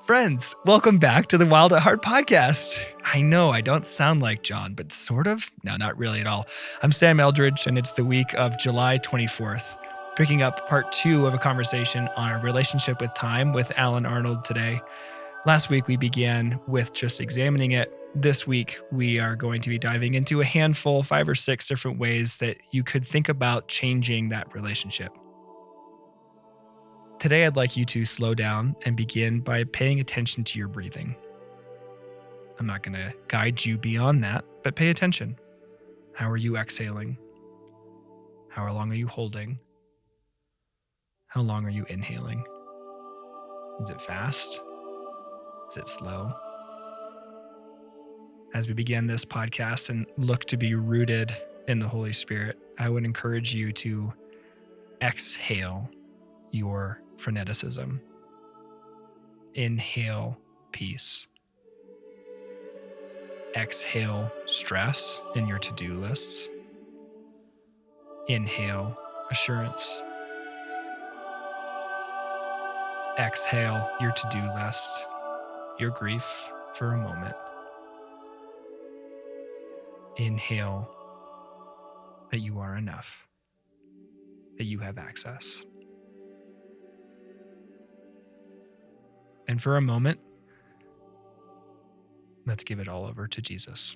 Friends, welcome back to the Wild at Heart podcast. I know I don't sound like John, but sort of. No, not really at all. I'm Sam Eldridge, and it's the week of July 24th. Picking up part 2 of a conversation on our relationship with time with Alan Arnold today. Last week, we began with just examining it. This week, we are going to be diving into a handful, 5 or 6 different ways that you could think about changing that relationship. Today, I'd like you to slow down and begin by paying attention to your breathing. I'm not going to guide you beyond that, but pay attention. How are you exhaling? How long are you holding? How long are you inhaling? Is it fast? Is it slow? As we begin this podcast and look to be rooted in the Holy Spirit, I would encourage you to exhale your freneticism. Inhale peace. Exhale stress in your to-do lists. Inhale assurance. Exhale your to-do list, your grief for a moment. Inhale that you are enough, that you have access. And for a moment, let's give it all over to Jesus.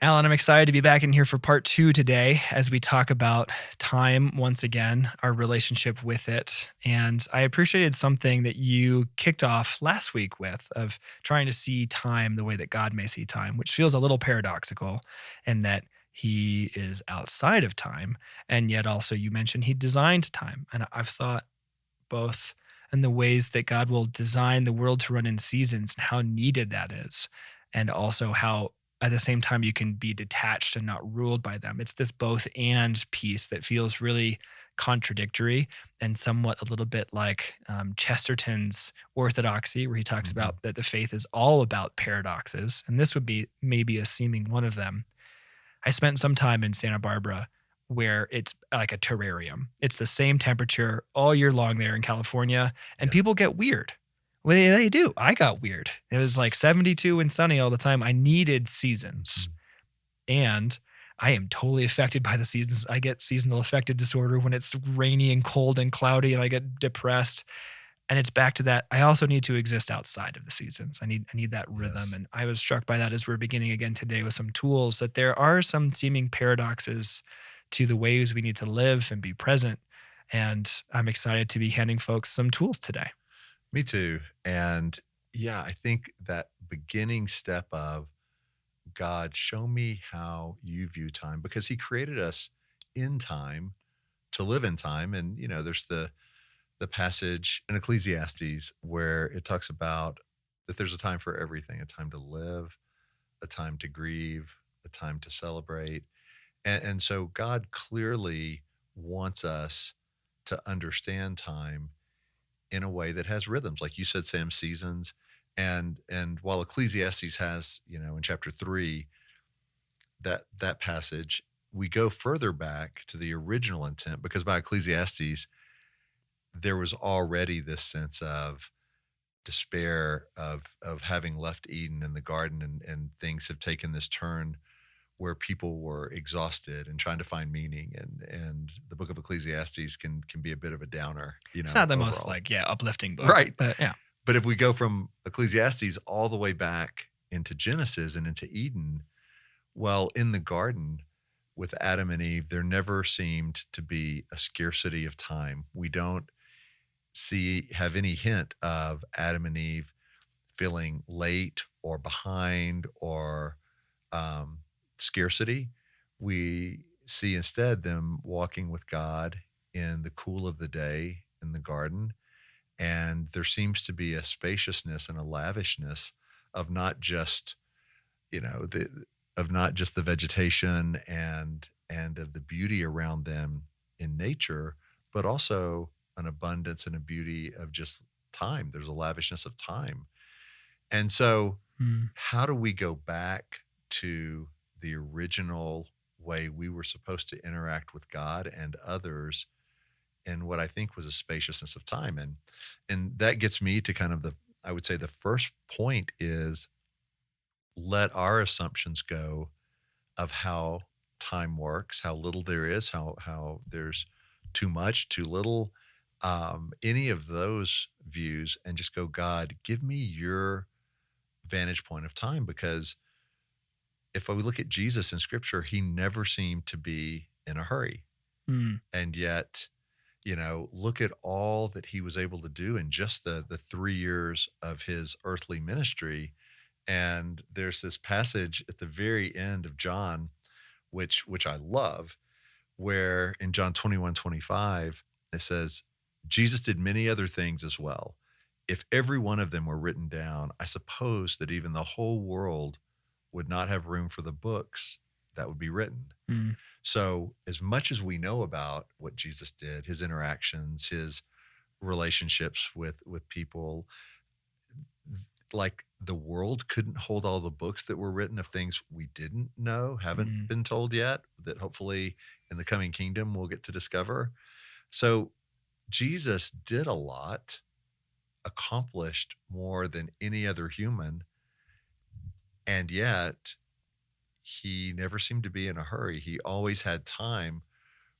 Alan, I'm excited to be back in here for part 2 today as we talk about time once again, our relationship with it. And I appreciated something that you kicked off last week with, of trying to see time the way that God may see time, which feels a little paradoxical in that he is outside of time. And yet also you mentioned he designed time. And I've thought both in the ways that God will design the world to run in seasons and how needed that is. And also how at the same time you can be detached and not ruled by them. It's this both and piece that feels really contradictory and somewhat a little bit like Chesterton's Orthodoxy, where he talks about that the faith is all about paradoxes. And this would be maybe a seeming one of them. I spent some time in Santa Barbara where it's like a terrarium. It's the same temperature all year long there in California, and people get weird. Well, they do. I got weird. It was like 72 and sunny all the time. I needed seasons. And I am totally affected by the seasons. I get seasonal affective disorder when it's rainy and cold and cloudy, and I get depressed. And it's back to that. I also need to exist outside of the seasons. I need that rhythm. Yes. And I was struck by that as we're beginning again today with some tools, that there are some seeming paradoxes to the ways we need to live and be present. And I'm excited to be handing folks some tools today. Me too. And yeah, I think that beginning step of God, show me how you view time, because he created us in time to live in time. And, you know, there's the passage in Ecclesiastes where it talks about that there's a time for everything, a time to live, a time to grieve, a time to celebrate. And so God clearly wants us to understand time in a way that has rhythms, like you said, Sam, seasons. And while Ecclesiastes has, you know, in chapter 3, that passage, we go further back to the original intent, because by Ecclesiastes, there was already this sense of despair of having left Eden in the garden, and things have taken this turn where people were exhausted and trying to find meaning. And the book of Ecclesiastes can be a bit of a downer. You know, it's not the overall. most uplifting book. Right. But yeah. But if we go from Ecclesiastes all the way back into Genesis and into Eden, well, in the garden with Adam and Eve, there never seemed to be a scarcity of time. We don't have any hint of Adam and Eve feeling late or behind or scarcity. We see instead them walking with God in the cool of the day in the garden. And there seems to be a spaciousness and a lavishness of not just, you know, the vegetation and of the beauty around them in nature, but also an abundance and a beauty of just time. There's a lavishness of time. And so how do we go back to the original way we were supposed to interact with God and others in what I think was a spaciousness of time. And that gets me to kind of I would say the first point is let our assumptions go of how time works, how little there is, how there's too much, too little, any of those views, and just go, God, give me your vantage point of time. Because if we look at Jesus in Scripture, he never seemed to be in a hurry, Mm, and yet, look at all that he was able to do in just the 3 years of his earthly ministry. And there's this passage at the very end of John, which I love, where in John 21:25 it says, Jesus did many other things as well. If every one of them were written down, I suppose that even the whole world would not have room for the books that would be written. mm, So, as much as we know about what Jesus did, his interactions, his relationships with people, like the world couldn't hold all the books that were written of things we didn't know, haven't mm, been told yet, that hopefully in the coming kingdom we'll get to discover. So Jesus did a lot, accomplished more than any other human, and yet he never seemed to be in a hurry. He always had time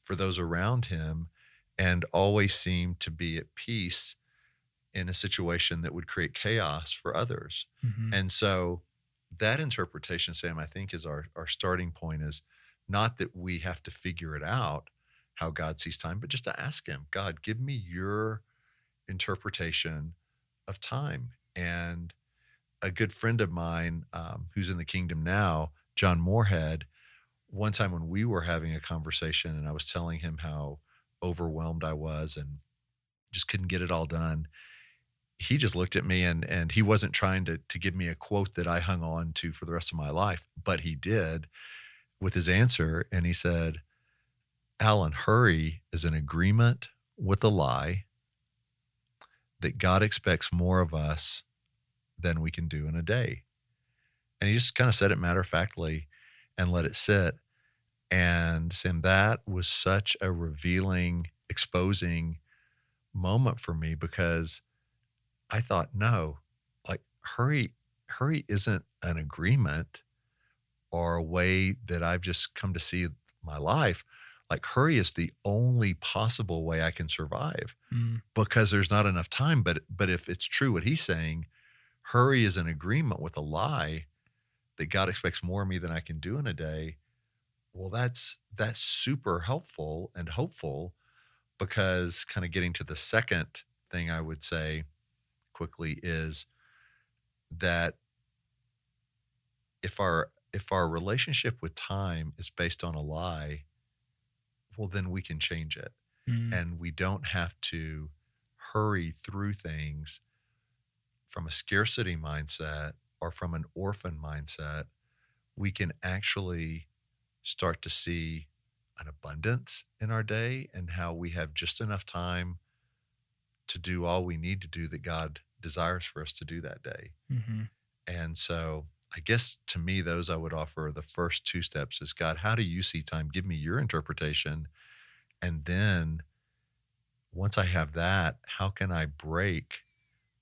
for those around him and always seemed to be at peace in a situation that would create chaos for others. mhm, And so that interpretation, Sam, I think is our starting point, is not that we have to figure it out how God sees time, but just to ask him, God, give me your interpretation of time. And a good friend of mine who's in the kingdom now, John Moorhead, one time when we were having a conversation and I was telling him how overwhelmed I was and just couldn't get it all done, he just looked at me, and he wasn't trying to give me a quote that I hung on to for the rest of my life, but he did with his answer. And he said, Alan, hurry is an agreement with a lie that God expects more of us than we can do in a day. And he just kind of said it matter of factly and let it sit. And Sam, that was such a revealing, exposing moment for me, because I thought, no, like hurry isn't an agreement or a way that I've just come to see my life. Like hurry is the only possible way I can survive mm, because there's not enough time. But if it's true what he's saying, hurry is an agreement with a lie that God expects more of me than I can do in a day. Well, that's super helpful and hopeful, because kind of getting to the second thing I would say quickly is that if our relationship with time is based on a lie, well then we can change it. mm, And we don't have to hurry through things from a scarcity mindset or from an orphan mindset. We can actually start to see an abundance in our day and how we have just enough time to do all we need to do that God desires for us to do that day. mhm, And so I guess to me, those I would offer the first two steps is, God, how do you see time? Give me your interpretation. And then once I have that, how can I break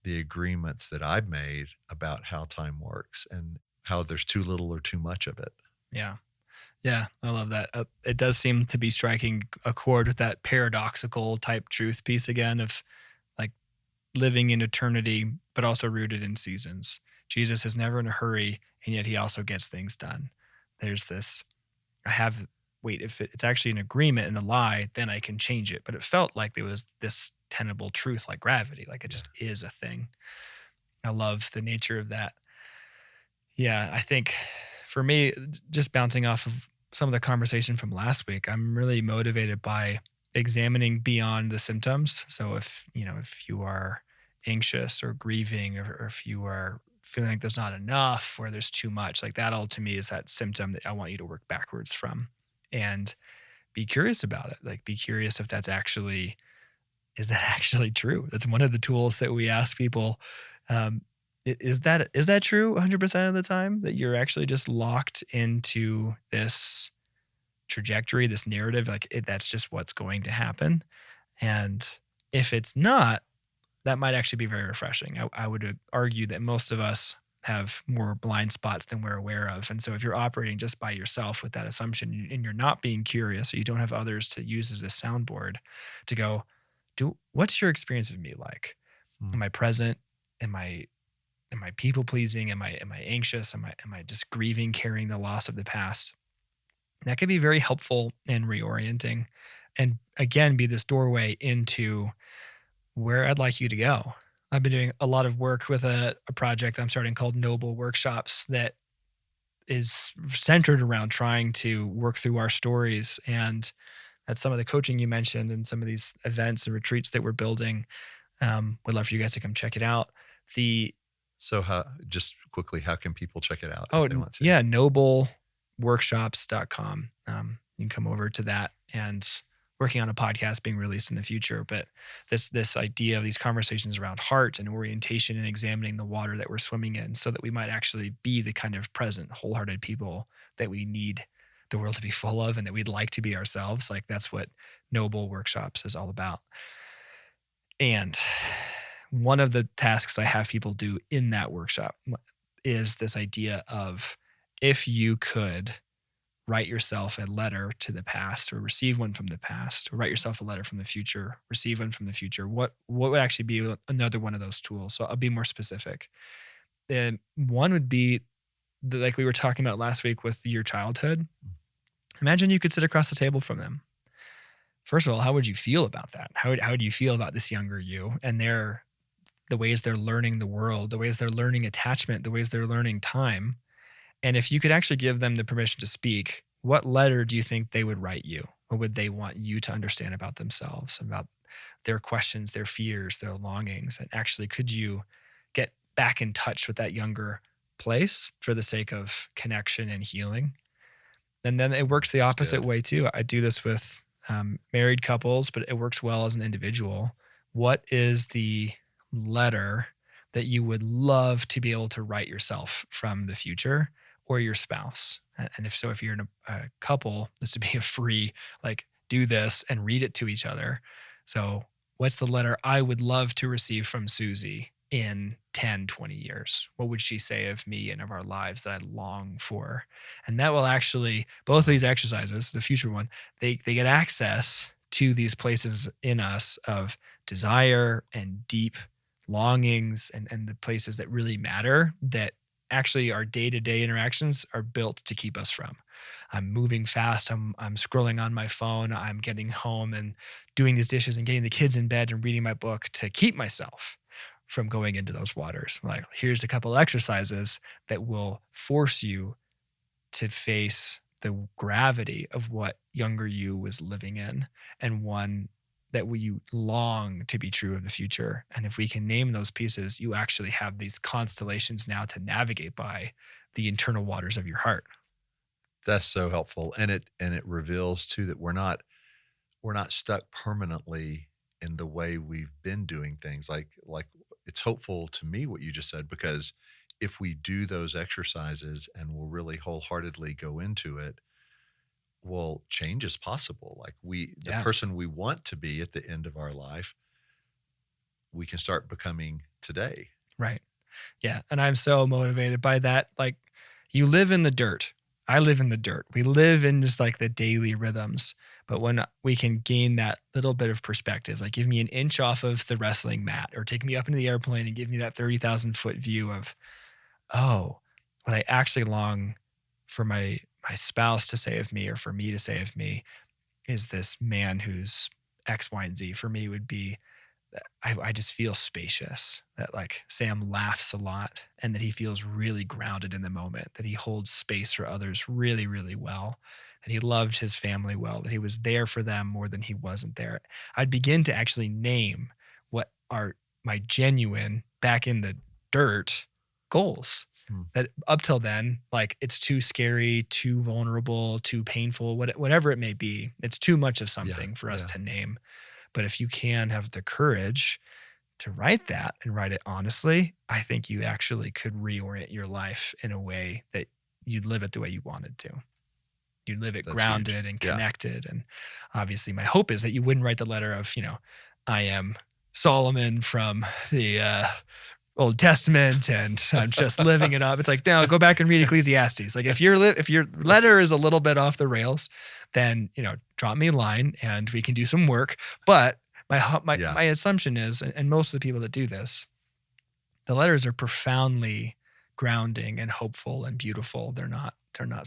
the agreements that I've made about how time works and how there's too little or too much of it? yeah. Yeah, I love that. It does seem to be striking a chord with that paradoxical type truth piece again of like living in eternity, but also rooted in seasons. Jesus is never in a hurry, and yet he also gets things done. There's this, I have, wait, if it's actually an agreement and a lie, then I can change it. But it felt like there was this tenable truth like gravity, like it Yeah. just is a thing. I love the nature of that. Yeah, I think for me, just bouncing off of some of the conversation from last week, I'm really motivated by examining beyond the symptoms. So if you are anxious or grieving, or if you are feeling like there's not enough or there's too much, like that all to me is that symptom that I want you to work backwards from and be curious about it. Like be curious if that's actually is that actually true? That's one of the tools that we ask people. Um, is that true 100% of the time that you're actually just locked into this trajectory, this narrative, like that's just what's going to happen. And if it's not, that might actually be very refreshing. I would argue that most of us have more blind spots than we're aware of. And so if you're operating just by yourself with that assumption and you're not being curious, or you don't have others to use as a soundboard to go, what's your experience of me like? Mm. Am I present? Am I people pleasing? Am I anxious? Am I just grieving, carrying the loss of the past? That could be very helpful in reorienting and again be this doorway into where I'd like you to go. I've been doing a lot of work with a project I'm starting called Noble Workshops that is centered around trying to work through our stories. And that's some of the coaching you mentioned and some of these events and retreats that we're building. Would love for you guys to come check it out. The So how just quickly, how can people check it out Oh, if they want to? yeah, nobleworkshops.com. You can come over to that, and working on a podcast being released in the future. But this idea of these conversations around heart and orientation and examining the water that we're swimming in so that we might actually be the kind of present, wholehearted people that we need the world to be full of and that we'd like to be ourselves. Like that's what Noble Workshops is all about. And one of the tasks I have people do in that workshop is this idea of if you could write yourself a letter to the past or receive one from the past, or write yourself a letter from the future, receive one from the future, what would actually be another one of those tools? So I'll be more specific. And one would be like we were talking about last week with your childhood. Imagine you could sit across the table from them. First of all, how would you feel about that? How do you feel about this younger you and the ways they're learning the world, the ways they're learning attachment, the ways they're learning time? And if you could actually give them the permission to speak, what letter do you think they would write you? What would they want you to understand about themselves, about their questions, their fears, their longings? And actually, could you get back in touch with that younger place for the sake of connection and healing? And then it works the That's opposite good. way too. I do this with married couples, but it works well as an individual. What is the letter that you would love to be able to write yourself from the future or your spouse? And if so, if you're in a couple, this would be a free, like, do this and read it to each other. So, what's the letter I would love to receive from Susie in 10, 20 years? What would she say of me and of our lives that I long for? And that will actually, both of these exercises, the future one, they get access to these places in us of desire and deep longings and the places that really matter that actually our day-to-day interactions are built to keep us from. I'm moving fast. I'm scrolling on my phone. I'm getting home and doing these dishes and getting the kids in bed and reading my book to keep myself from going into those waters. Like, here's a couple exercises that will force you to face the gravity of what younger you was living in, and one that you long to be true of the future. And if we can name those pieces, you actually have these constellations now to navigate by the internal waters of your heart. That's so helpful, and it reveals too that we're not stuck permanently in the way we've been doing things. Like it's hopeful to me what you just said, because if we do those exercises and we'll really wholeheartedly go into it, well, change is possible. Like the Yes. person we want to be at the end of our life, we can start becoming today. Right. Yeah. And I'm so motivated by that. Like, you live in the dirt. I live in the dirt. We live in just like the daily rhythms. But when we can gain that little bit of perspective, like give me an inch off of the wrestling mat or take me up into the airplane and give me that 30,000 foot view of, oh, what I actually long for my spouse to say of me or for me to say of me is this man who's X, Y, and Z. For me would be I just feel spacious, that like Sam laughs a lot and that he feels really grounded in the moment, that he holds space for others really, really well, that he loved his family well, that he was there for them more than he wasn't there. I'd begin to actually name what are my genuine back in the dirt goals. Hmm. That up till then, like it's too scary, too vulnerable, too painful, whatever it may be. It's too much of Yeah, something for us yeah. to name. But if you can have the courage to write that and write it honestly, I think you actually could reorient your life in a way that you'd live it the way you wanted to. You live it That's huge. grounded and Yeah. connected. And obviously my hope is that you wouldn't write the letter of, I am Solomon from the Old Testament and I'm just living it up. It's like, no, go back and read Ecclesiastes. Like if your letter is a little bit off the rails, then, drop me a line and we can do some work. But Yeah. my assumption is, and most of the people that do this, the letters are profoundly grounding and hopeful and beautiful. They're not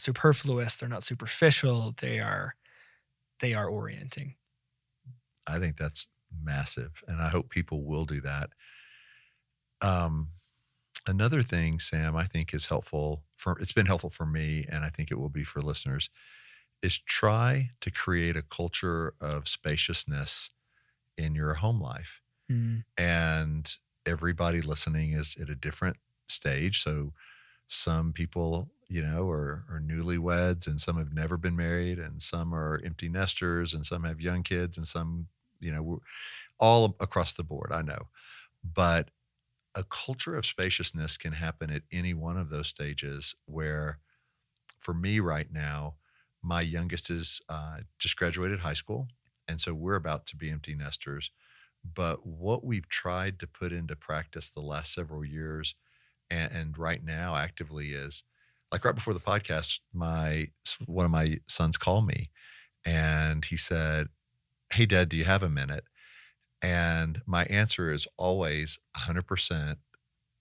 superfluous. They're not superficial. They are orienting. I think that's massive, and I hope people will do that. Um, Another thing, Sam, I think is helpful it's been helpful for me, and I think it will be for listeners, is try to create a culture of spaciousness in your home life. Mm, And everybody listening is at a different stage. So some people, are newlyweds, and some have never been married, and some are empty nesters, and some have young kids, and some, all across the board, I know. But a culture of spaciousness can happen at any one of those stages where, for me right now, my youngest is just graduated high school. And so we're about to be empty nesters. But what we've tried to put into practice the last several years, and right now actively, is like right before the podcast, one of my sons called me and he said, "Hey, Dad, do you have a minute?" And my answer is always 100%,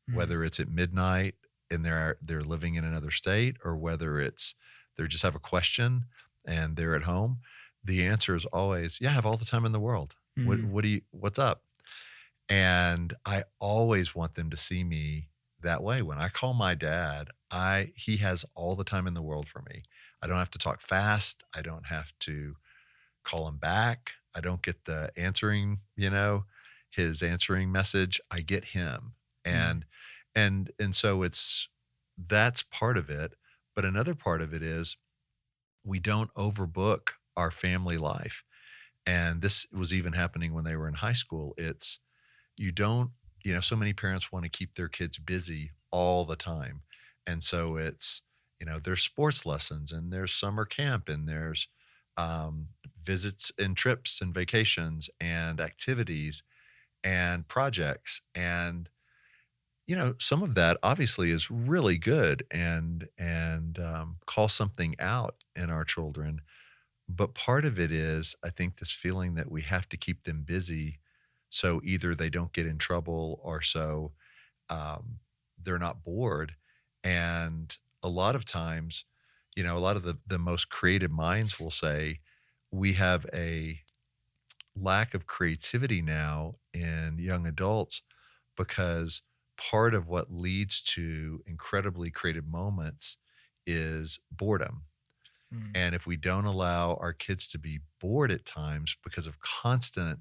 mm, whether it's at midnight and they're living in another state, or whether it's they just have a question and they're at home. The answer is always, "Yeah, I have all the time in the world. mm, What's up?" And I always want them to see me that way. When I call my dad, he has all the time in the world for me. I don't have to talk fast. I don't have to call him back. I don't get the answering, his answering message. I get him. mm, And so that's part of it. But another part of it is we don't overbook our family life. And this was even happening when they were in high school. It's you don't, so many parents want to keep their kids busy all the time. And so it's, there's sports lessons, and there's summer camp, and there's um, visits and trips and vacations and activities and projects. And, some of that obviously is really good and call something out in our children. But part of it is, I think, this feeling that we have to keep them busy so either they don't get in trouble, or so um, they're not bored. And a lot of times, a lot of the most creative minds will say we have a lack of creativity now in young adults because part of what leads to incredibly creative moments is boredom. mm, And if we don't allow our kids to be bored at times because of constant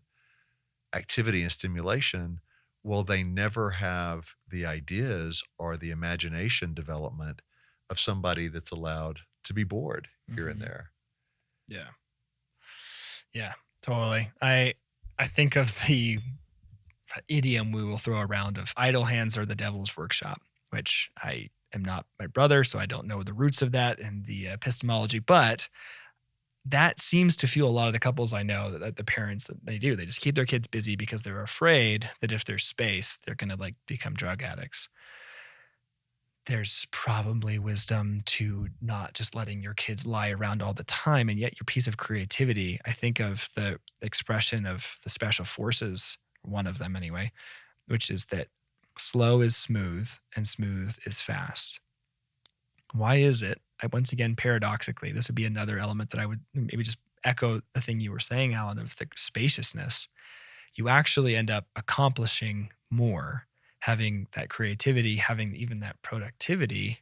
activity and stimulation, well, they never have the ideas or the imagination development of somebody that's allowed to be bored here and mhm. there. Yeah. Yeah, totally. I think of the idiom we will throw around of idle hands are the devil's workshop, which I am not my brother, so I don't know the roots of that and the epistemology, but that seems to fuel a lot of the couples I know that the parents that they do. They just keep their kids busy because they're afraid that if there's space, they're going to like become drug addicts. There's probably wisdom to not just letting your kids lie around all the time, and yet your piece of creativity. I think of the expression of the special forces, one of them anyway, which is that slow is smooth and smooth is fast. Why is it? Once again, paradoxically, this would be another element that I would maybe just echo the thing you were saying, Alan, of the spaciousness. You actually end up accomplishing more, having that creativity, having even that productivity,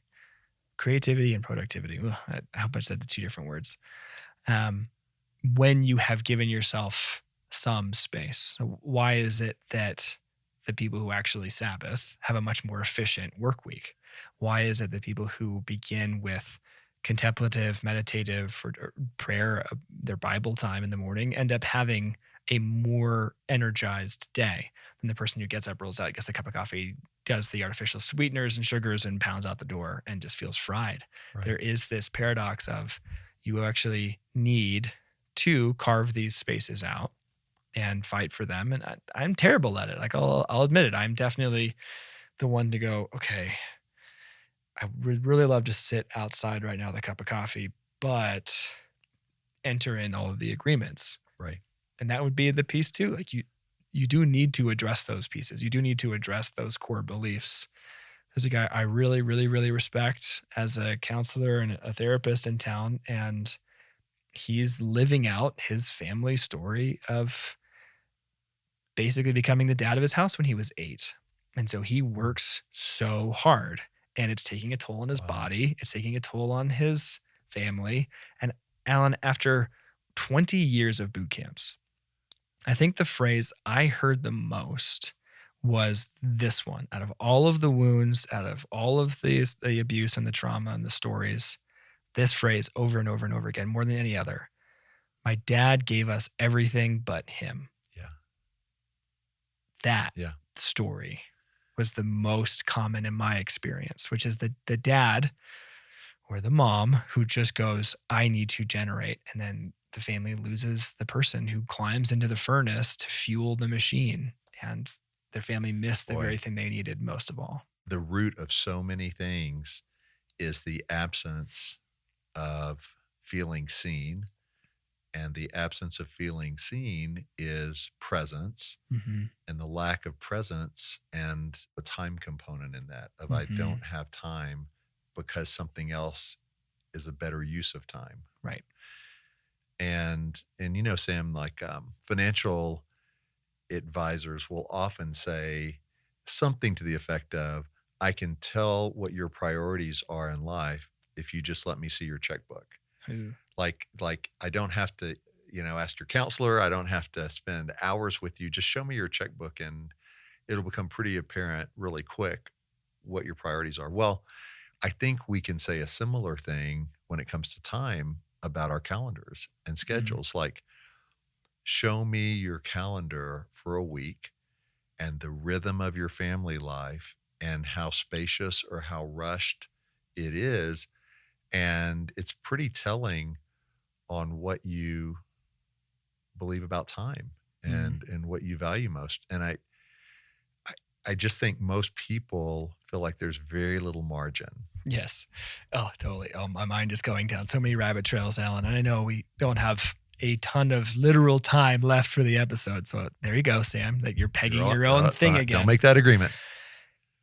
creativity and productivity. Ugh, I hope I said the two different words. Um, when you have given yourself some space. So why is it that the people who actually Sabbath have a much more efficient work week? Why is it that people who begin with contemplative, meditative, or prayer, their Bible time in the morning, end up having a more energized day than the person who gets up, rolls out, gets a cup of coffee, does the artificial sweeteners and sugars, and pounds out the door and just feels fried? Right. There is this paradox of You actually need to carve these spaces out and fight for them. And I'm terrible at it. Like I'll admit it. I'm definitely the one to go, okay, I would really love to sit outside right now with a cup of coffee, but enter in all of the agreements. Right. And that would be the piece too. Like you do need to address those pieces. You do need to address those core beliefs. There's a guy I really, really, really respect as a counselor and a therapist in town, and he's living out his family story of basically becoming the dad of his house when he was 8. And so he works so hard, and it's taking a toll on his Wow. body. It's taking a toll on his family. And Alan, after 20 years of boot camps, I think the phrase I heard the most was this one. Out of all of the wounds, out of all of the abuse and the trauma and the stories, this phrase over and over and over again, more than any other. My dad gave us everything but him. Yeah. That Yeah. story was the most common in my experience, which is the dad or the mom who just goes, I need to generate. And then the family loses the person who climbs into the furnace to fuel the machine. And their family missed the very Boy, thing they needed most of all. the root of so many things is the absence of feeling seen. And the absence of feeling seen is presence, Mm-hmm. and the lack of presence and the time component in that of I Mm-hmm. don't have time because something else is a better use of time. Right. And Sam, like financial advisors will often say something to the effect of, I can tell what your priorities are in life if you just let me see your checkbook. Ooh. Like I don't have to, ask your counselor. I don't have to spend hours with you. Just show me your checkbook and it'll become pretty apparent really quick what your priorities are. Well, I think we can say a similar thing when it comes to time about our calendars and Mm. schedules. Like, show me your calendar for a week and the rhythm of your family life and how spacious or how rushed it is. And it's pretty telling on what you believe about time Mm. and what you value most. And I just think most people feel like there's very little margin. Yes. Oh, totally. Oh, my mind is going down so many rabbit trails, Alan. And I know we don't have a ton of literal time left for the episode. So there you go, Sam, that you're pegging your own thing Don't again. make that agreement.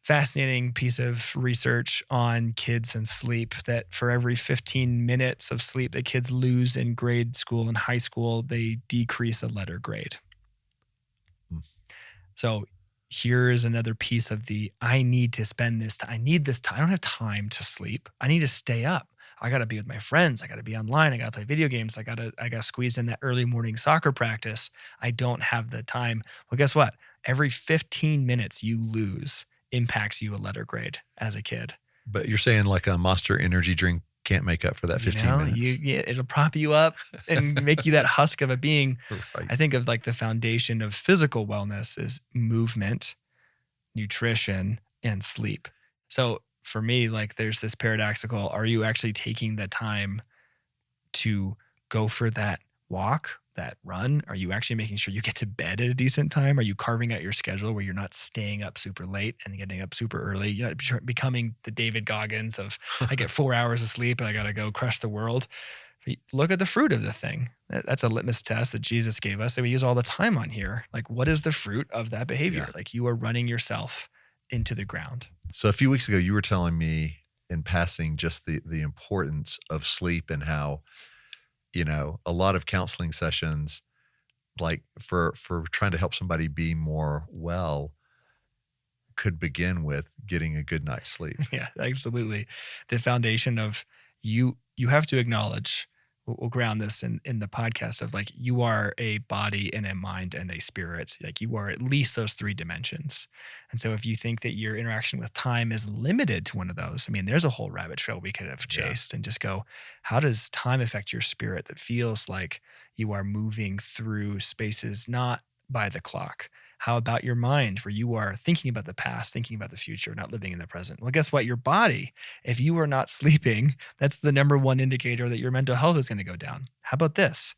Fascinating piece of research on kids and sleep, that for every 15 minutes of sleep that kids lose in grade school and high school, they decrease a letter grade. Hmm. So here is another piece of I need to spend this time. I need this time. I don't have time to sleep. I need to stay up. I got to be with my friends. I got to be online. I got to play video games. I got to squeeze in that early morning soccer practice. I don't have the time. Well, guess what? Every 15 minutes you lose impacts you a letter grade as a kid. But you're saying like a Monster energy drink can't make up for that 15 minutes. It'll prop you up and make you that husk of a being. Right. I think of like the foundation of physical wellness is movement, nutrition, and sleep. So for me, like there's this paradoxical, are you actually taking the time to go for that walk, that run? Are you actually making sure you get to bed at a decent time? Are you carving out your schedule where you're not staying up super late and getting up super early? You're not becoming the David Goggins of I get 4 hours of sleep and I got to go crush the world. Look at the fruit of the thing. That's a litmus test that Jesus gave us that we use all the time on here. Like, what is the fruit of that behavior? Yeah. Like, you are running yourself into the ground. So a few weeks ago, you were telling me in passing just the importance of sleep and how, a lot of counseling sessions, like for trying to help somebody be more well, could begin with getting a good night's sleep. Yeah, absolutely. The foundation of you have to acknowledge, we'll ground this in the podcast of like, you are a body and a mind and a spirit. Like you are at least those 3 dimensions. And so if you think that your interaction with time is limited to one of those, I mean, there's a whole rabbit trail we could have chased and just go, how does time affect your spirit that feels like you are moving through spaces not by the clock? How about your mind, where you are thinking about the past, thinking about the future, not living in the present? Well, guess what? Your body, if you are not sleeping, that's the number one indicator that your mental health is going to go down. How about this?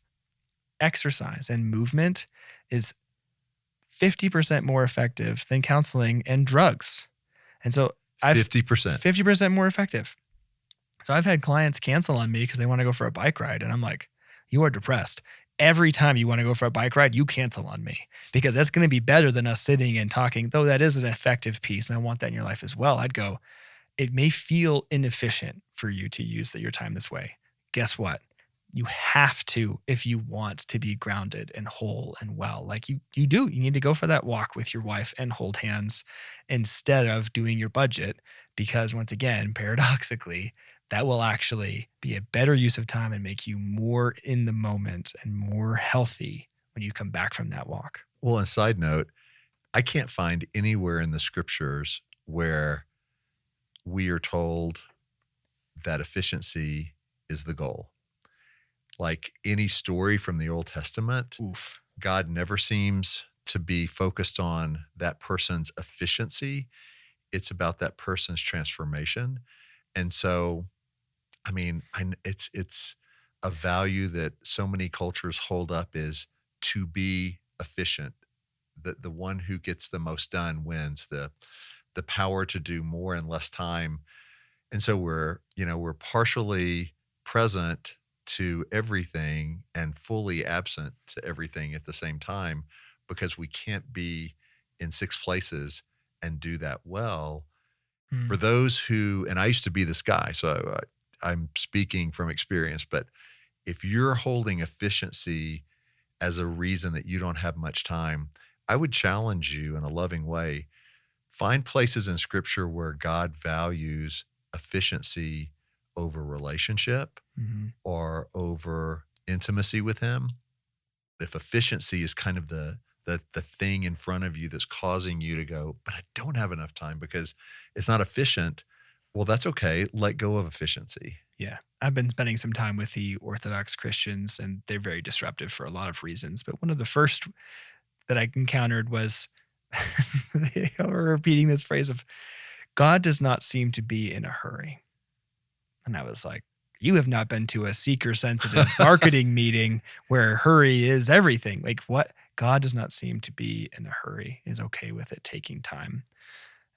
Exercise and movement is 50% more effective than counseling and drugs. And so I've 50%. 50% more effective. So I've had clients cancel on me because they want to go for a bike ride. And I'm like, you are depressed. Every time you want to go for a bike ride, you cancel on me because that's going to be better than us sitting and talking, though that is an effective piece. And I want that in your life as well. I'd go, it may feel inefficient for you to use your time this way. Guess what? You have to, if you want to be grounded and whole and well, like you do. You need to go for that walk with your wife and hold hands instead of doing your budget, because once again, paradoxically, that will actually be a better use of time and make you more in the moment and more healthy when you come back from that walk. Well, and side note, I can't find anywhere in the scriptures where we are told that efficiency is the goal. Like any story from the Old Testament, Oof. God never seems to be focused on that person's efficiency. It's about that person's transformation. And so, I mean, it's a value that so many cultures hold up, is to be efficient. The one who gets the most done wins, the power to do more in less time. And so we're partially present to everything and fully absent to everything at the same time, because we can't be in 6 places and do that well. For those who, and I used to be this guy, so I'm speaking from experience, but if you're holding efficiency as a reason that you don't have much time, I would challenge you in a loving way. Find places in scripture where God values efficiency over relationship or over intimacy with him. If efficiency is kind of the thing in front of you that's causing you to go, but I don't have enough time because it's not efficient, well, that's okay. Let go of efficiency. Yeah. I've been spending some time with the Orthodox Christians, and they're very disruptive for a lot of reasons. But one of the first that I encountered was they were repeating this phrase of, God does not seem to be in a hurry. And I was like, you have not been to a seeker-sensitive marketing meeting where hurry is everything. Like, what? God does not seem to be in a hurry, is okay with it taking time.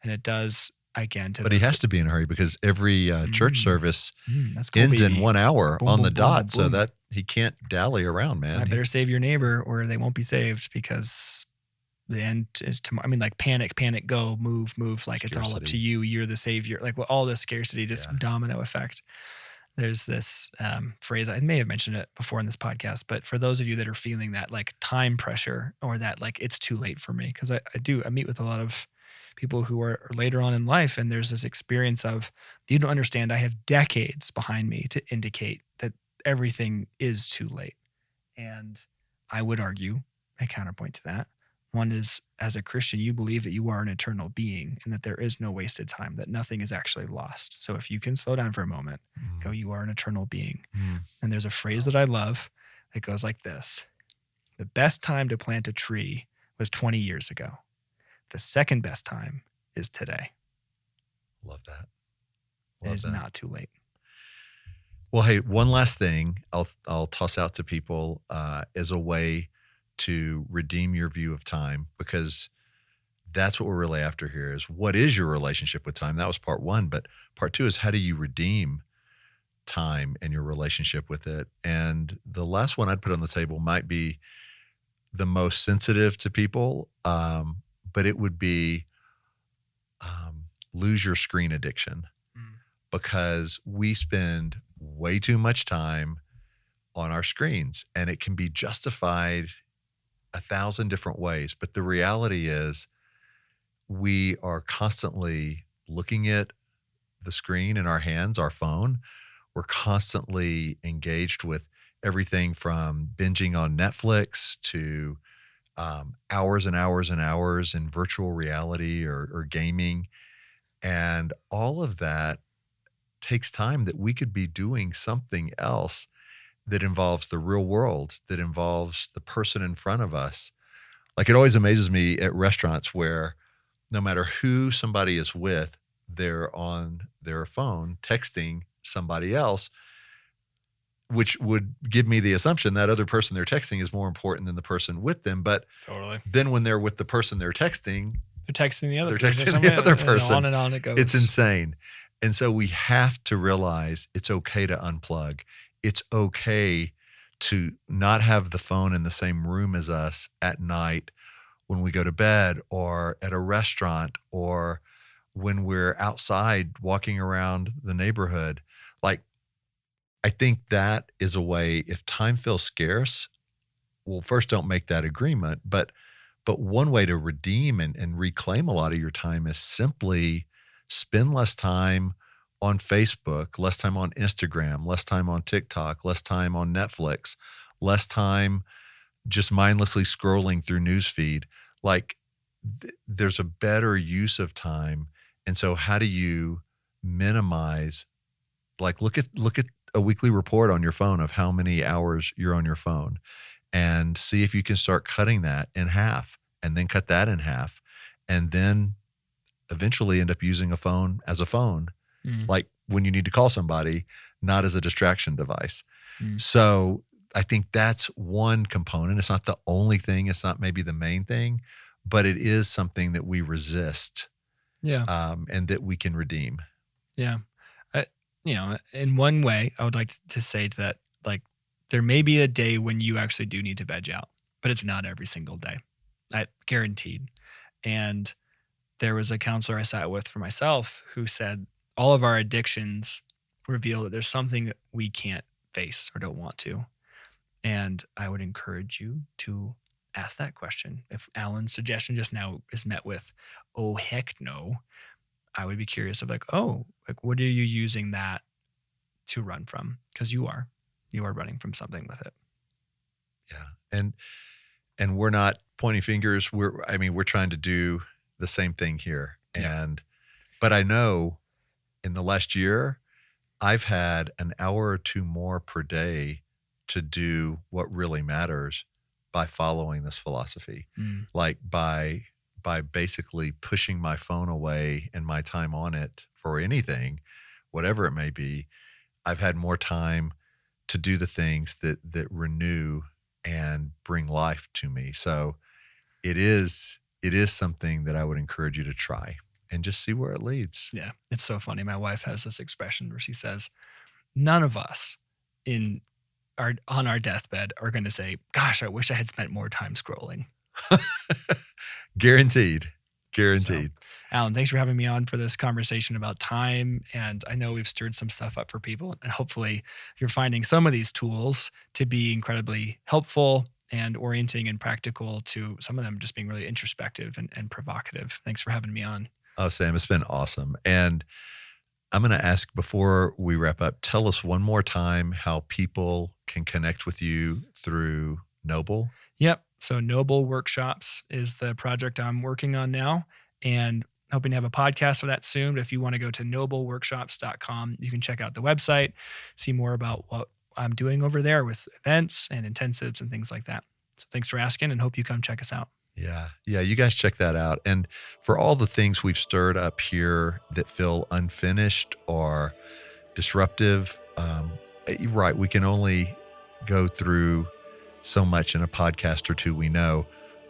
And it does, again, But he has to be in a hurry because every church service that's cool, ends baby. in 1 hour Boom, on boom, the boom, dot, boom, so boom. that he can't dally around, man. I better save your neighbor or they won't be saved, because the end is tomorrow. I mean, like panic, go, move. Like it's all up to Scarcity. you. You're the savior. Like all this scarcity, just Yeah. domino effect. There's this phrase, I may have mentioned it before in this podcast, but for those of you that are feeling that like time pressure, or that like it's too late for me, because I meet with a lot of people who are later on in life, and there's this experience of, you don't understand, I have decades behind me to indicate that everything is too late. And I would argue a counterpoint to that. One is, as a Christian, you believe that you are an eternal being and that there is no wasted time, that nothing is actually lost. So if you can slow down for a moment, go, you are an eternal being. And there's a phrase that I love that goes like this: the best time to plant a tree was 20 years ago. The second best time is today. Love that. It is not too late. Well, hey, one last thing I'll toss out to people as a way to redeem your view of time, because that's what we're really after here, is what is your relationship with time? That was part 1, but part 2 is, how do you redeem time and your relationship with it? And the last one I'd put on the table might be the most sensitive to people, but it would be lose your screen addiction, because we spend way too much time on our screens, and it can be justified 1,000 different ways. But the reality is, we are constantly looking at the screen in our hands, our phone. We're constantly engaged with everything from binging on Netflix to hours and hours and hours in virtual reality or gaming. And all of that takes time that we could be doing something else that involves the real world, that involves the person in front of us. Like, it always amazes me at restaurants where no matter who somebody is with, they're on their phone texting somebody else, which would give me the assumption that other person they're texting is more important than the person with them. But Totally. then when they're with the person they're texting the other they're person. texting the other And person. on it goes. It's insane. And so we have to realize it's okay to unplug. It's okay to not have the phone in the same room as us at night when we go to bed, or at a restaurant, or when we're outside walking around the neighborhood. Like, I think that is a way, if time feels scarce, well, first, don't make that agreement. But one way to redeem and reclaim a lot of your time is simply spend less time on Facebook, less time on Instagram, less time on TikTok, less time on Netflix, less time just mindlessly scrolling through newsfeed. Like, there's a better use of time. And so how do you minimize, like, look at a weekly report on your phone of how many hours you're on your phone, and see if you can start cutting that in half, and then cut that in half, and then eventually end up using a phone as a phone, like when you need to call somebody, not as a distraction device. So I think that's one component. It's not the only thing. It's not maybe the main thing, but it is something that we resist, and that we can redeem. Yeah. In one way, I would like to say to that, like, there may be a day when you actually do need to veg out, but it's not every single day. I guaranteed. And there was a counselor I sat with for myself who said all of our addictions reveal that there's something that we can't face or don't want to. And I would encourage you to ask that question. If Alan's suggestion just now is met with, oh, heck no, I would be curious of, like, oh, like, what are you using that to run from? Because you are running from something with it. Yeah. And we're not pointing fingers. We're trying to do the same thing here. But I know in the last year, I've had an hour or two more per day to do what really matters by following this philosophy. Like, by basically pushing my phone away and my time on it for anything, whatever it may be, I've had more time to do the things that renew and bring life to me. So it is something that I would encourage you to try and just see where it leads. Yeah. It's so funny. My wife has this expression where she says, none of us on our deathbed are going to say, gosh, I wish I had spent more time scrolling. Guaranteed. So, Alan, thanks for having me on for this conversation about time. And I know we've stirred some stuff up for people, and hopefully you're finding some of these tools to be incredibly helpful and orienting and practical, to some of them just being really introspective and provocative. Thanks for having me on. Oh, Sam, it's been awesome. And I'm going to ask, before we wrap up, tell us one more time how people can connect with you through Noble. Yep. So Noble Workshops is the project I'm working on now, and hoping to have a podcast for that soon. But if you want to go to nobleworkshops.com, you can check out the website, see more about what I'm doing over there with events and intensives and things like that. So thanks for asking, and hope you come check us out. Yeah. You guys check that out. And for all the things we've stirred up here that feel unfinished or disruptive, you're right, we can only go through so much in a podcast or two, we know,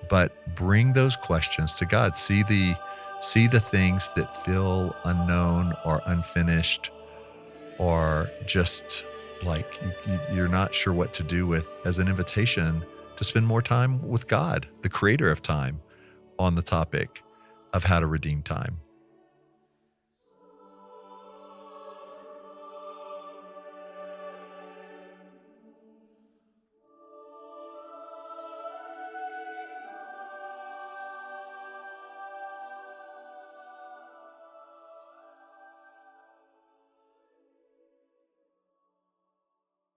but bring those questions to God. See the things that feel unknown or unfinished, or just like you're not sure what to do with, as an invitation to spend more time with God, the creator of time, on the topic of how to redeem time.